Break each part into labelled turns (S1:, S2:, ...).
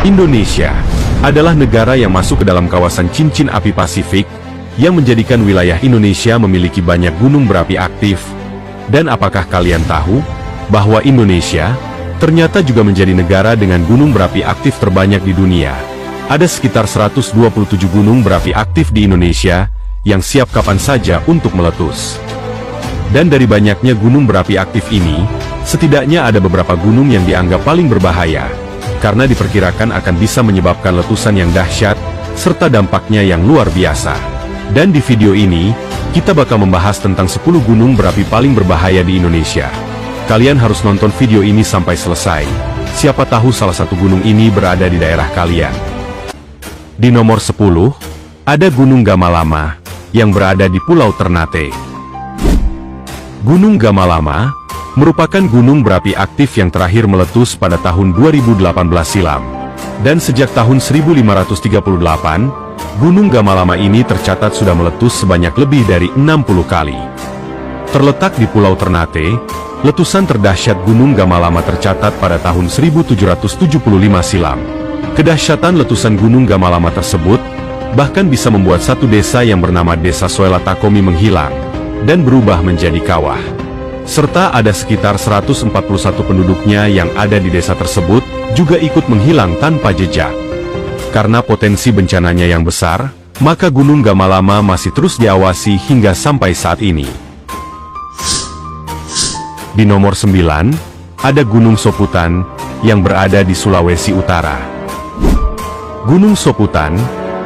S1: Indonesia adalah negara yang masuk ke dalam kawasan cincin api Pasifik, yang menjadikan wilayah Indonesia memiliki banyak gunung berapi aktif. Dan apakah kalian tahu bahwa Indonesia ternyata juga menjadi negara dengan gunung berapi aktif terbanyak di dunia? Ada sekitar 127 gunung berapi aktif di Indonesia yang siap kapan saja untuk meletus. Dan dari banyaknya gunung berapi aktif ini, setidaknya ada beberapa gunung yang dianggap paling berbahaya, karena diperkirakan akan bisa menyebabkan letusan yang dahsyat, serta dampaknya yang luar biasa. Dan di video ini, kita bakal membahas tentang 10 gunung berapi paling berbahaya di Indonesia. Kalian harus nonton video ini sampai selesai. Siapa tahu salah satu gunung ini berada di daerah kalian. Di nomor 10, ada Gunung Gamalama, yang berada di Pulau Ternate. Gunung Gamalama merupakan gunung berapi aktif yang terakhir meletus pada tahun 2018 silam. Dan sejak tahun 1538, Gunung Gamalama ini tercatat sudah meletus sebanyak lebih dari 60 kali. Terletak di Pulau Ternate, letusan terdahsyat Gunung Gamalama tercatat pada tahun 1775 silam. Kedahsyatan letusan Gunung Gamalama tersebut bahkan bisa membuat satu desa yang bernama Desa Soela Takomi menghilang dan berubah menjadi kawah. Serta ada sekitar 141 penduduknya yang ada di desa tersebut juga ikut menghilang tanpa jejak. Karena potensi bencananya yang besar, maka Gunung Gamalama masih terus diawasi hingga sampai saat ini. Di nomor 9, ada Gunung Soputan, yang berada di Sulawesi Utara. Gunung Soputan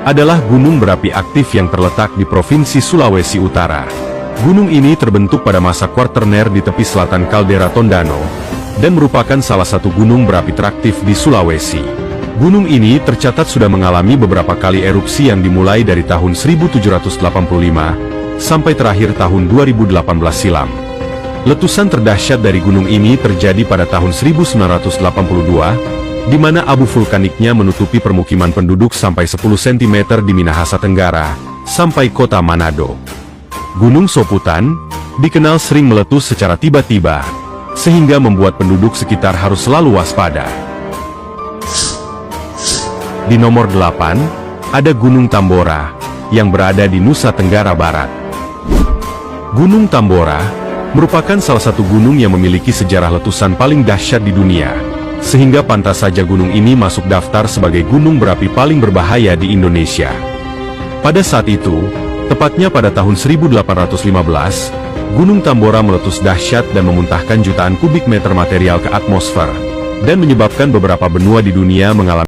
S1: adalah gunung berapi aktif yang terletak di Provinsi Sulawesi Utara. Gunung ini terbentuk pada masa Quaterner di tepi selatan kaldera Tondano, dan merupakan salah satu gunung berapi teraktif di Sulawesi. Gunung ini tercatat sudah mengalami beberapa kali erupsi yang dimulai dari tahun 1785, sampai terakhir tahun 2018 silam. Letusan terdahsyat dari gunung ini terjadi pada tahun 1982, di mana abu vulkaniknya menutupi permukiman penduduk sampai 10 cm di Minahasa Tenggara, sampai kota Manado. Gunung Soputan dikenal sering meletus secara tiba-tiba, sehingga membuat penduduk sekitar harus selalu waspada. Di nomor 8, ada Gunung Tambora, yang berada di Nusa Tenggara Barat. Gunung Tambora merupakan salah satu gunung yang memiliki sejarah letusan paling dahsyat di dunia, sehingga pantas saja gunung ini masuk daftar sebagai gunung berapi paling berbahaya di Indonesia. Pada saat itu, tepatnya pada tahun 1815, Gunung Tambora meletus dahsyat dan memuntahkan jutaan kubik meter material ke atmosfer, dan menyebabkan beberapa benua di dunia mengalami